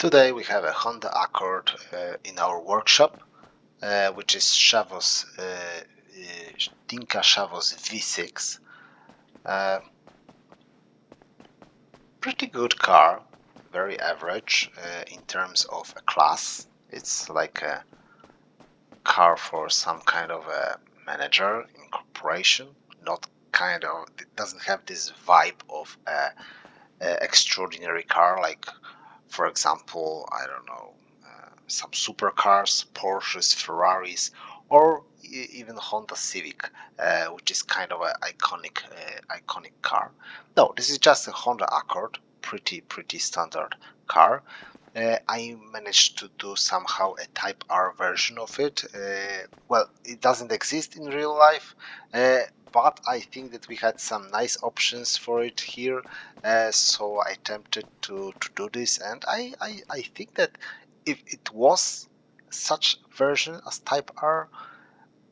Today we have a Honda Accord in our workshop, which is Chavos Tampa Chavos V6. Pretty good car, very average in terms of a class. It's like a car for some kind of a manager in corporation. Not kind of, it doesn't have this vibe of a extraordinary car like, for example, I don't know, some supercars, Porsches, Ferraris, or even Honda Civic, which is kind of an iconic car. No, this is just a Honda Accord, pretty standard car. I managed to do somehow a Type R version of it. Well, it doesn't exist in real life, but I think that we had some nice options for it here, so I attempted to do this, and I think that if it was such version as Type R,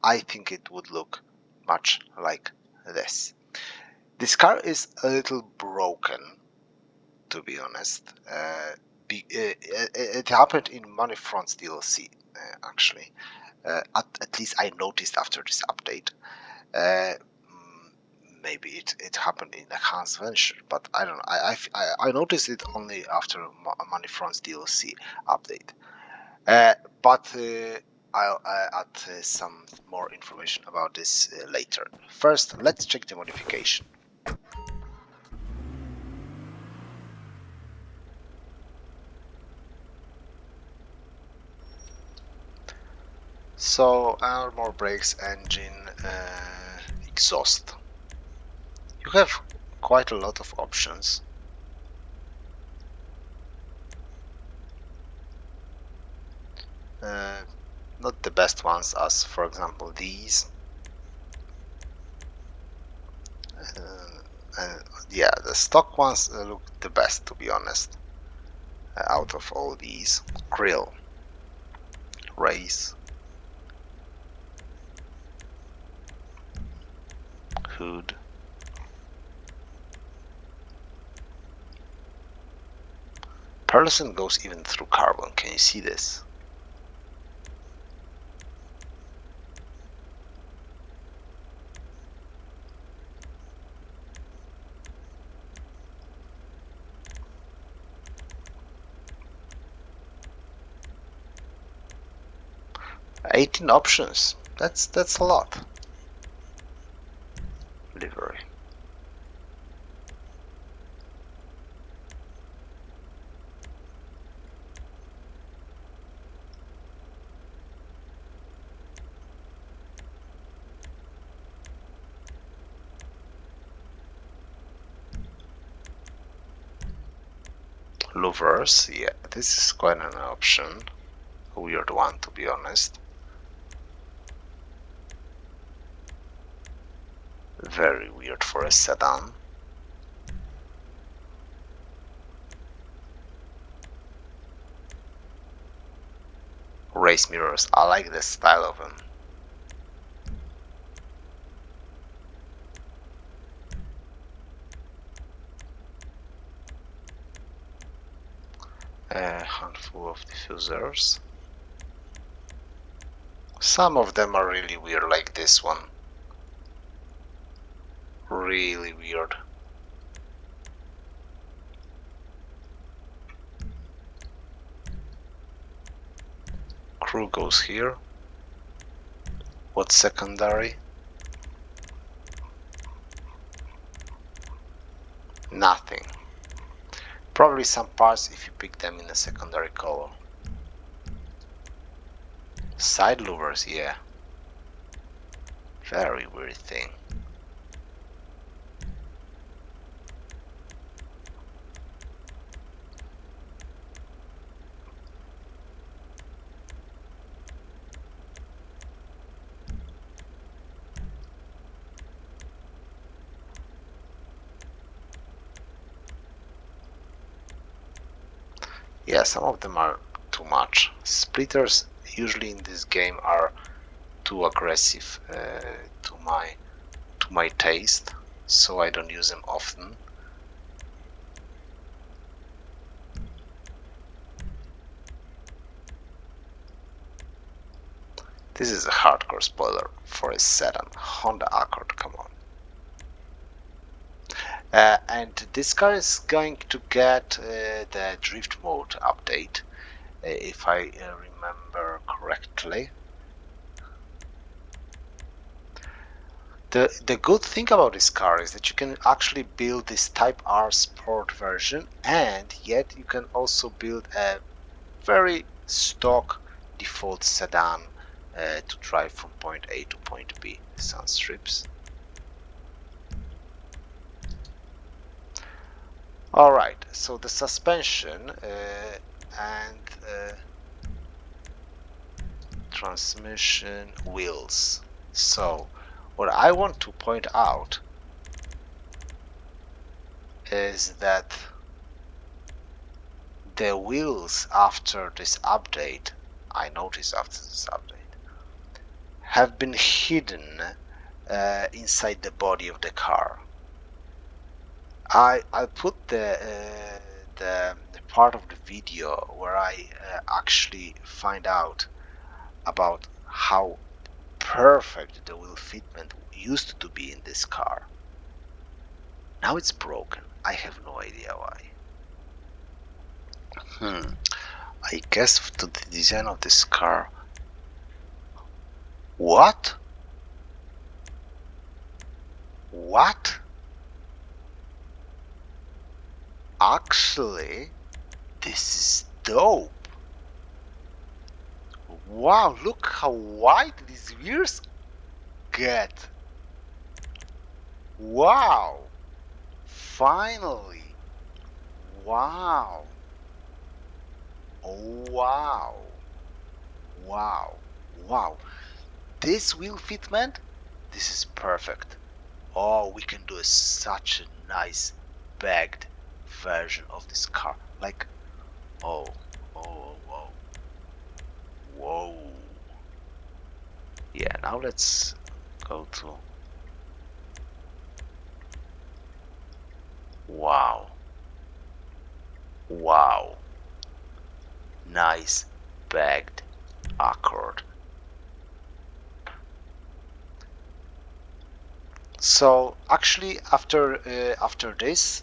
I think it would look much like this. This car is a little broken, to be honest. It happened in Money Front's DLC, actually. At least I noticed after this update. Maybe it happened in Enhanced Venture, but I don't know. I noticed it only after Money Front's DLC update. But I'll add some more information about this later. First, let's check the modification. So, armor brakes, engine, exhaust. You have quite a lot of options. Not the best ones, as for example these. Yeah, the stock ones look the best, to be honest, out of all these. Grill, race, hood, pearlescent goes even through carbon. Can you see this? $18 options. That's a lot. Livery. Louvers, yeah, this is quite an option. A weird one, to be honest. Very weird for a sedan. Race mirrors, I like the style of them. A handful of diffusers. Some of them are really weird, like this one. Really weird. Crew goes here. What's secondary? Nothing. Probably some parts if you pick them in a secondary color. Side louvers, yeah. Very weird thing. Yeah, some of them are too much. Splitters usually in this game are too aggressive to my taste, so I don't use them often. This is a hardcore spoiler for a sedan. Honda Accord, come on. And this car is going to get the drift mode update, if I remember correctly. The good thing about this car is that you can actually build this Type R Sport version, and yet you can also build a very stock default sedan to drive from point A to point B. Sun strips. Alright, so the suspension and transmission, wheels. So what I want to point out is that the wheels after this update, I noticed after this update, have been hidden inside the body of the car. I put the part of the video where I actually find out about how perfect the wheel fitment used to be in this car. Now it's broken. I have no idea why. I guess to the design of this car. What? What? Actually, this is dope. Wow, look how wide these wheels get. Wow. Finally. Wow. Oh, wow. Wow. Wow. This wheel fitment, this is perfect. Oh, we can do such a nice bagged version of this car. Like, oh, oh, whoa. Whoa. Yeah, now let's go to. Wow. Wow. Nice bagged Accord. So actually, after this,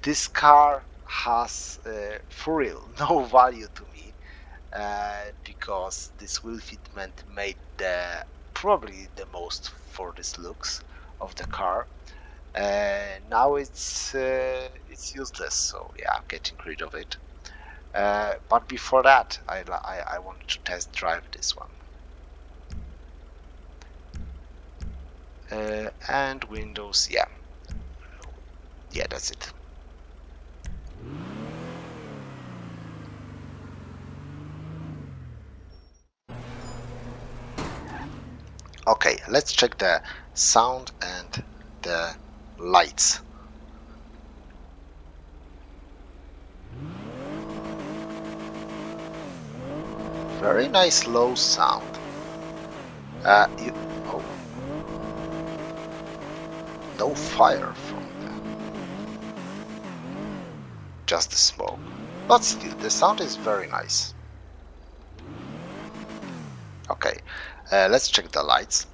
this car has for real no value to me, because this wheel fitment made probably the most for this looks of the car. Now it's useless, so yeah, I'm getting rid of it. But before that, I wanted to test drive this one. And Windows, yeah, that's it. Okay, let's check the sound and the lights. Very nice low sound. Oh, no fire from just the smoke, but still the sound is very nice. Okay, let's check the lights.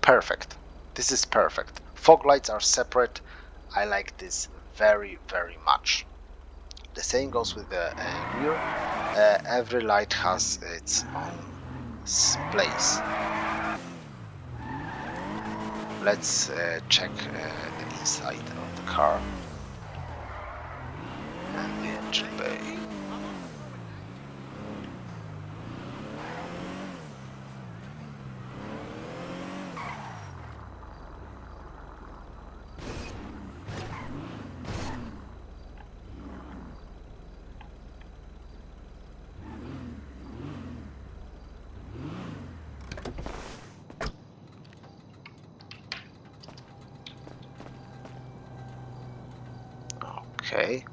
Perfect. This is perfect. Fog lights are separate. I like this very, very much. The same goes with the rear. Every light has its own place. Let's check the inside of the car and the engine bay. Okay.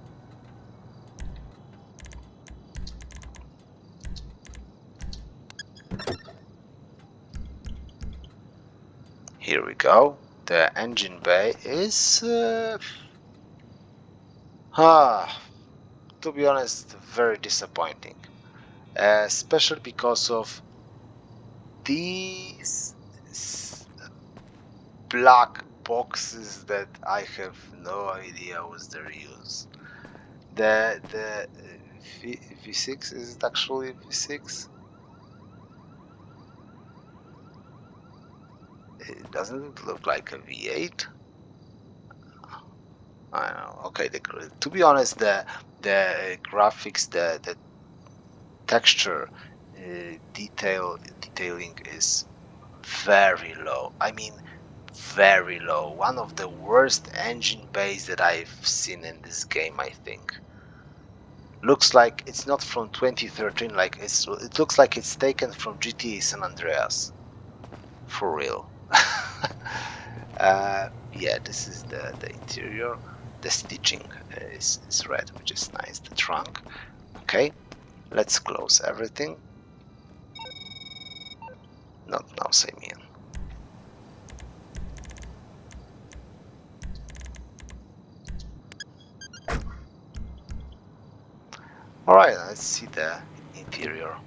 Here we go. The engine bay is to be honest, very disappointing. especially because of these black boxes that I have no idea what's their use. The V6, is it actually V6? It doesn't look like a V8. I know. Okay, to be honest, the graphics, the texture detailing is very low. I mean, very low. One of the worst engine bays that I've seen in this game, I think. Looks like it's not from 2013. Like it looks like it's taken from GTA San Andreas. For real. Yeah, this is the interior. The stitching is red, which is nice. The trunk. Okay, let's close everything. Not now, Samian. Alright, let's see the interior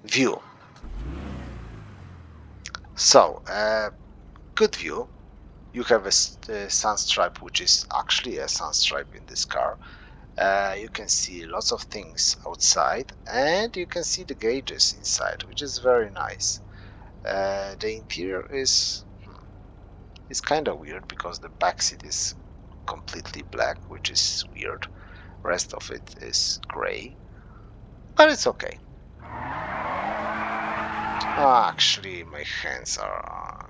view. So, good view. You have a sun stripe, which is actually a sun stripe in this car. You can see lots of things outside, and you can see the gauges inside, which is very nice. The interior is kind of weird because the back seat is completely black, which is weird. Rest of it is gray, but it's okay. Actually, my hands are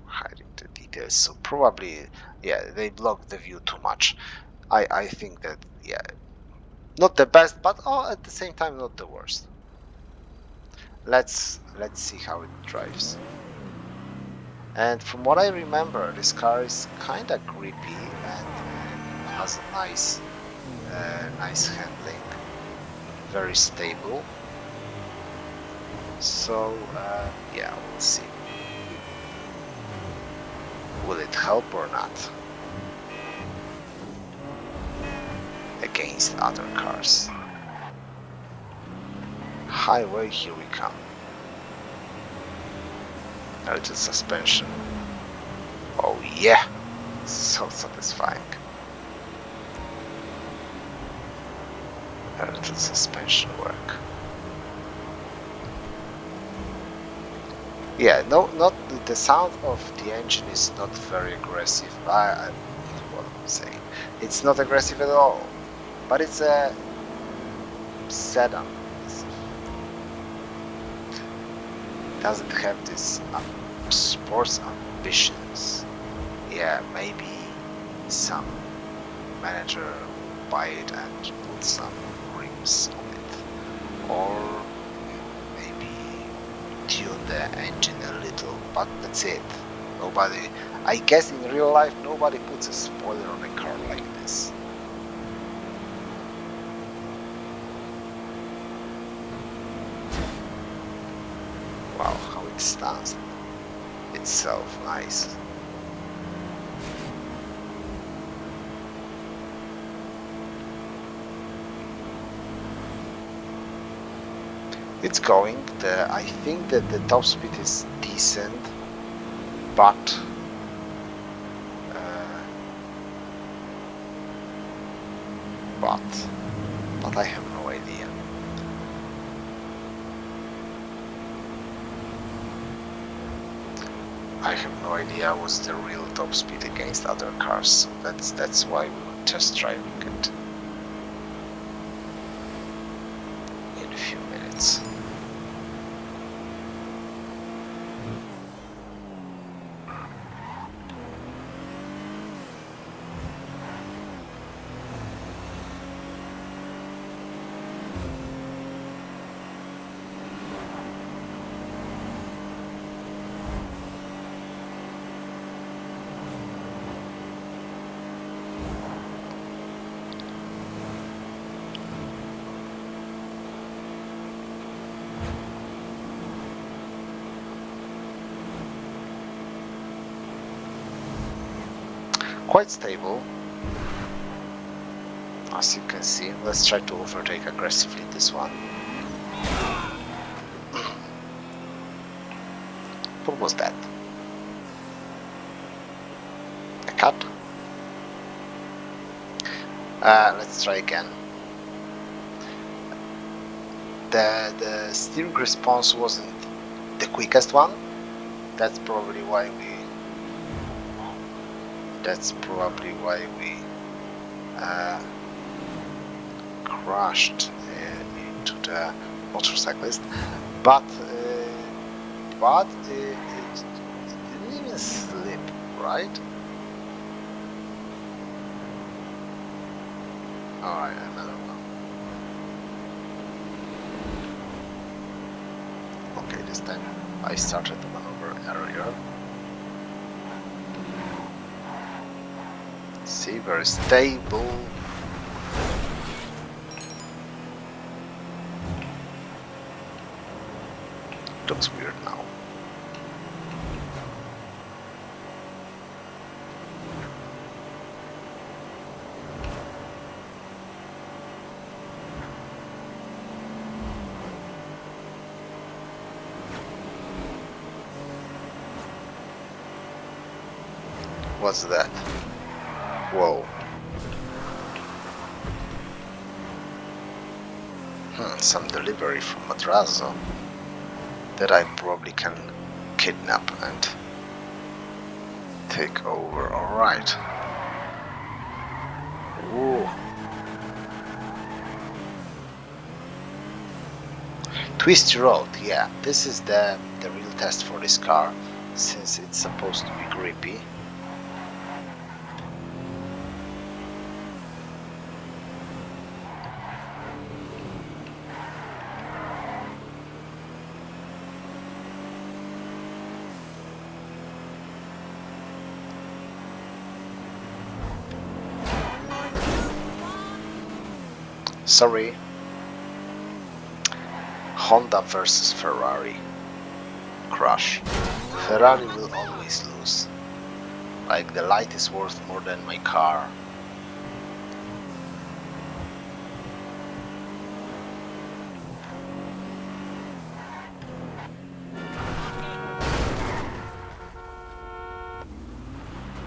hiding the details, so probably, yeah, they block the view too much. I think that, yeah, not the best, but at the same time not the worst. Let's see how it drives. And from what I remember, this car is kind of grippy and has a nice handling, very stable. So yeah, we'll see. Will it help or not against other cars? Highway, here we come. Little suspension. Oh yeah, so satisfying. A little suspension work. Yeah, no, not the sound of the engine is not very aggressive. What I'm saying, it's not aggressive at all, but it's a sedan. It doesn't have this sports ambitions. Yeah, maybe some manager buy it and put some rims on it, or tune the engine a little, but that's it. Nobody, I guess in real life, nobody puts a spoiler on a car like this. Wow, how it stands itself, nice. It's going. I think that the top speed is decent, but I have no idea. I have no idea what's the real top speed against other cars, so that's why we're test driving it in a few minutes. Quite stable. As you can see, let's try to overtake aggressively this one. What was that? A cut? Let's try again. The steering response wasn't the quickest one. That's probably why we crashed into the motorcyclist, but it didn't even slip, right? Alright, another one. Okay, this time I started the maneuver earlier. See, very stable. Looks weird now. What's that? Whoa. Some delivery from Ridaz that I probably can kidnap and take over. Alright. Ooh. Twisty road, yeah. This is the real test for this car, since it's supposed to be grippy. Sorry. Honda versus Ferrari. Crash. Ferrari will always lose. Like, the light is worth more than my car.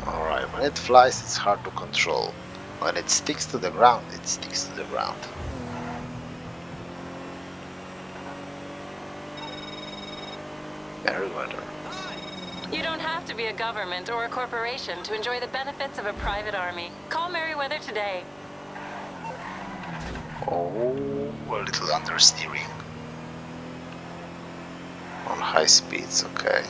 Alright, when it flies it's hard to control. When it sticks to the ground, it sticks to the ground. Merryweather. You don't have to be a government or a corporation to enjoy the benefits of a private army. Call Merryweather today. Oh, a little understeering. On high speeds, okay.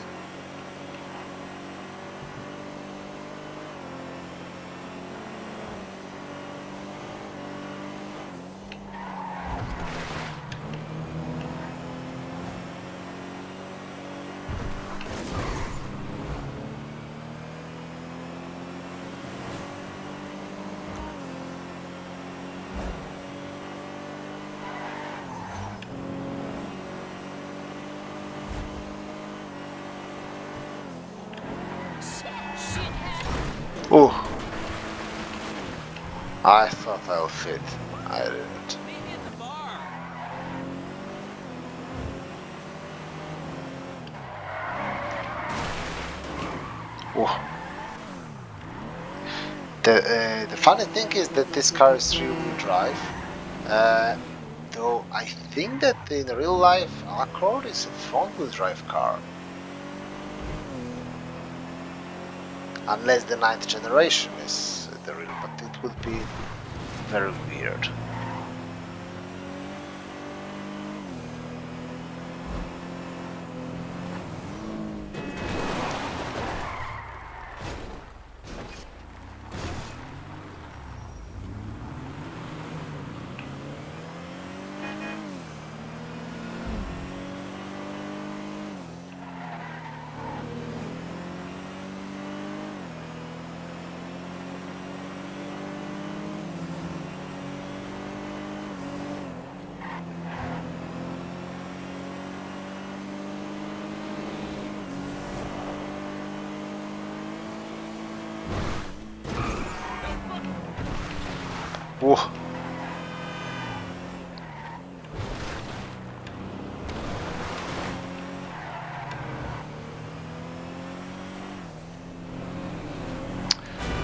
Ooh. I thought I'll fit. I didn't. Ooh. The funny thing is that this car is rear-wheel drive. Though I think that in real life Accord is a front-wheel drive car. Unless the 9th generation is the real, but it would be very weird. Whoa.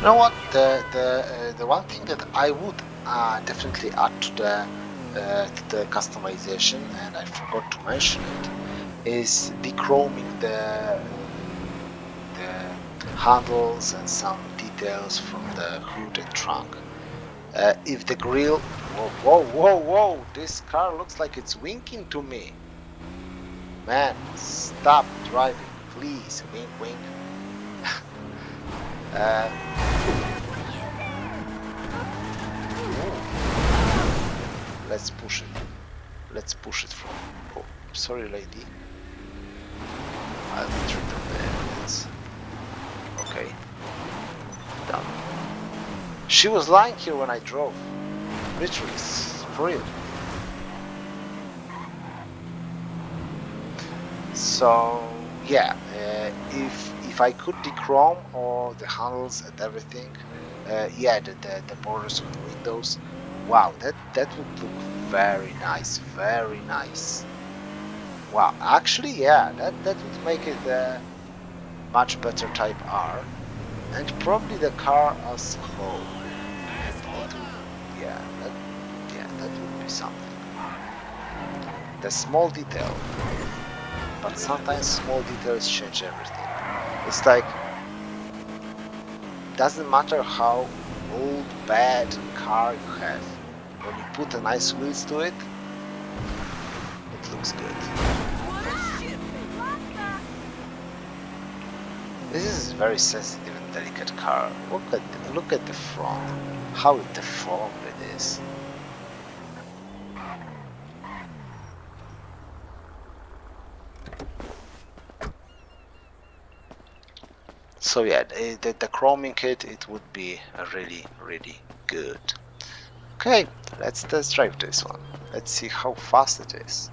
You know what? The one thing that I would definitely add to the customization, and I forgot to mention it, is dechroming the handles and some details from the hood and trunk. If the grille, whoa! This car looks like it's winking to me. Man, stop driving, please. Wink, wink. uh, let's push it. Let's push it from. Oh, sorry, lady. I'll treat the evidence. Okay, done. She was lying here when I drove. Literally, for real. So yeah, if I could dechrome all the handles and everything, yeah, the borders of the windows, wow, that would look very nice, very nice. Wow, actually, yeah, that would make it a much better Type R, and probably the car as a whole. Yeah, that would be something. The small detail, but sometimes small details change everything. It's like, doesn't matter how old, bad car you have, when you put a nice wheels to it, it looks good. This is a very sensitive and delicate car. Look at the front, how deformed it is. So yeah, the chroming kit, it would be really good. Okay, let's test drive this one. Let's see how fast it is.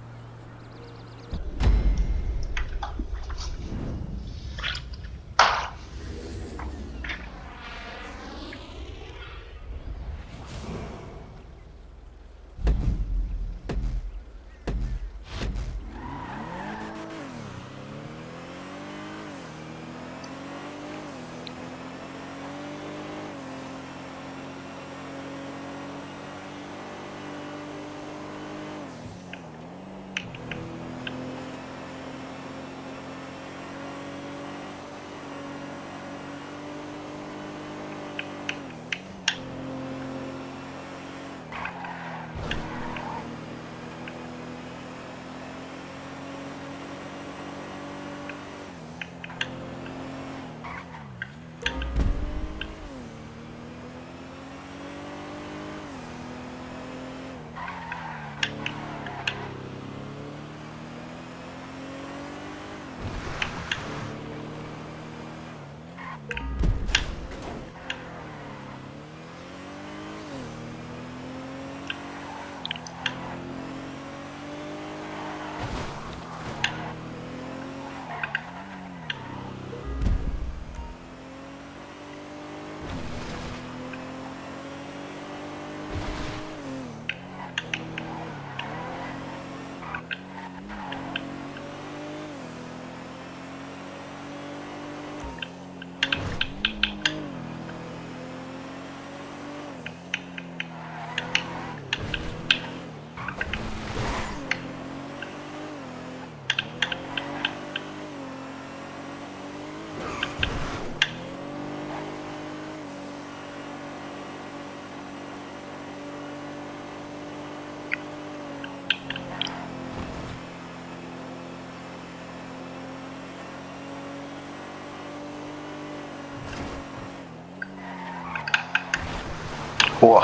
Whoa,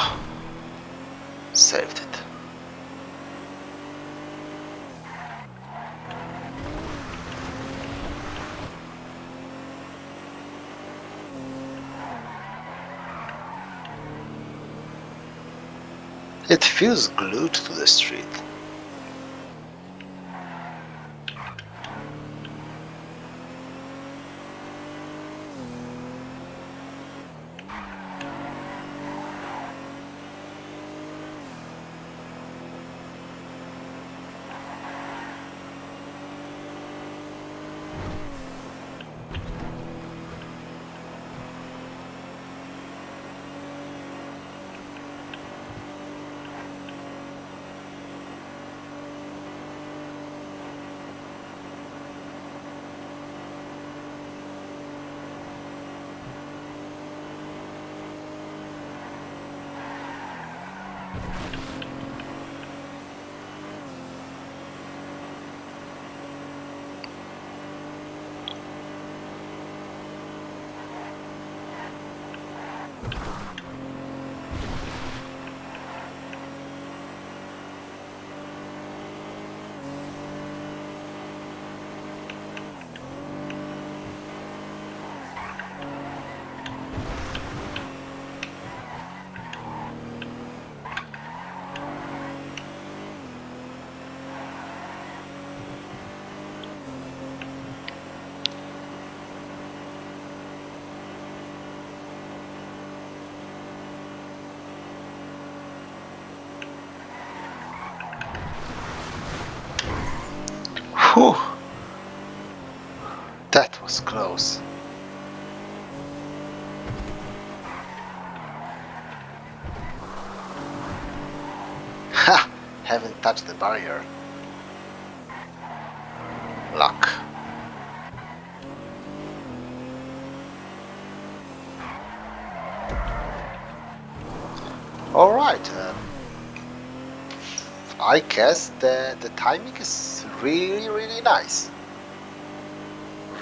saved it. It feels glued to the street. Whew. That was close. Ha! Haven't touched the barrier. Luck. Alright, I guess the timing is really nice.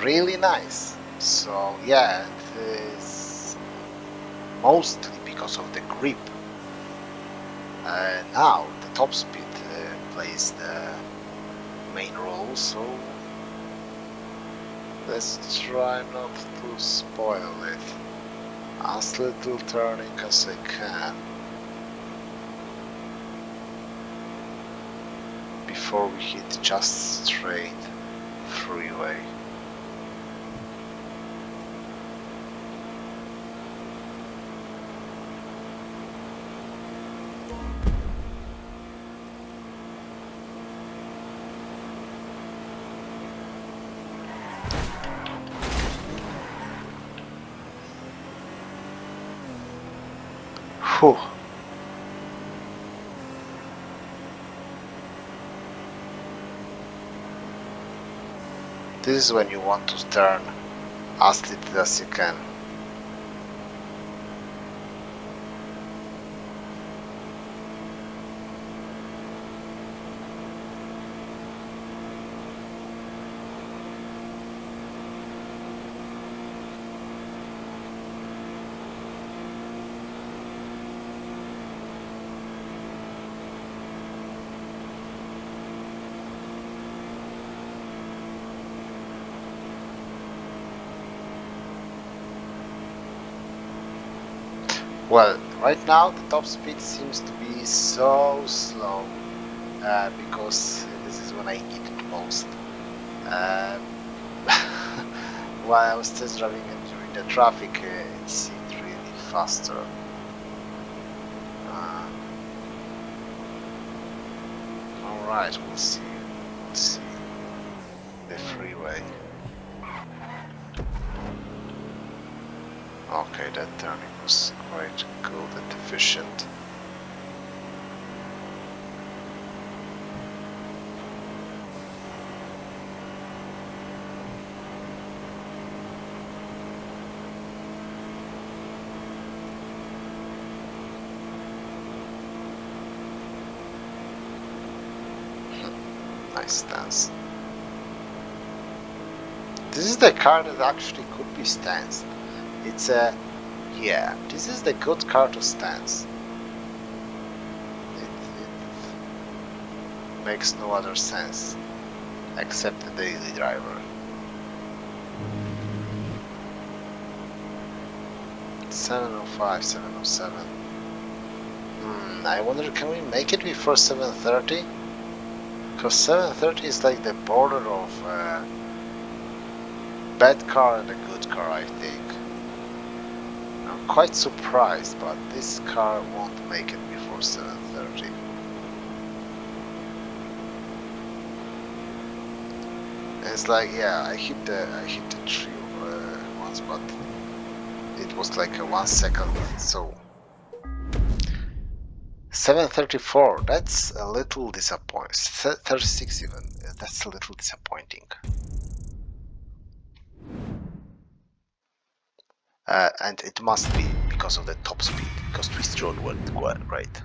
Really nice. So yeah, it is mostly because of the grip. Now the top speed plays the main role, so let's try not to spoil it. As little turning as I can before we hit just straight freeway. Whew. This is when you want to turn as little as you can. Well, right now the top speed seems to be so slow because this is when I need it most. While I was test driving and during the traffic, it seemed really faster. Alright, we'll see. We'll see the freeway. Okay, that turning was quite good and efficient. Nice stance. This is the car that actually could be stanced. It's a, yeah, this is the good car to stance. It makes no other sense except the daily driver. 705, 707. I wonder, can we make it before 730? Because 730 is like the border of bad car and a good car, I think. I'm quite surprised, but this car won't make it before 730. It's like, yeah, I hit the tree once, but it was like a 1 second. So 734. That's a little disappointing. 36 even. That's a little disappointing. And it must be because of the top speed, because twist road went well, right?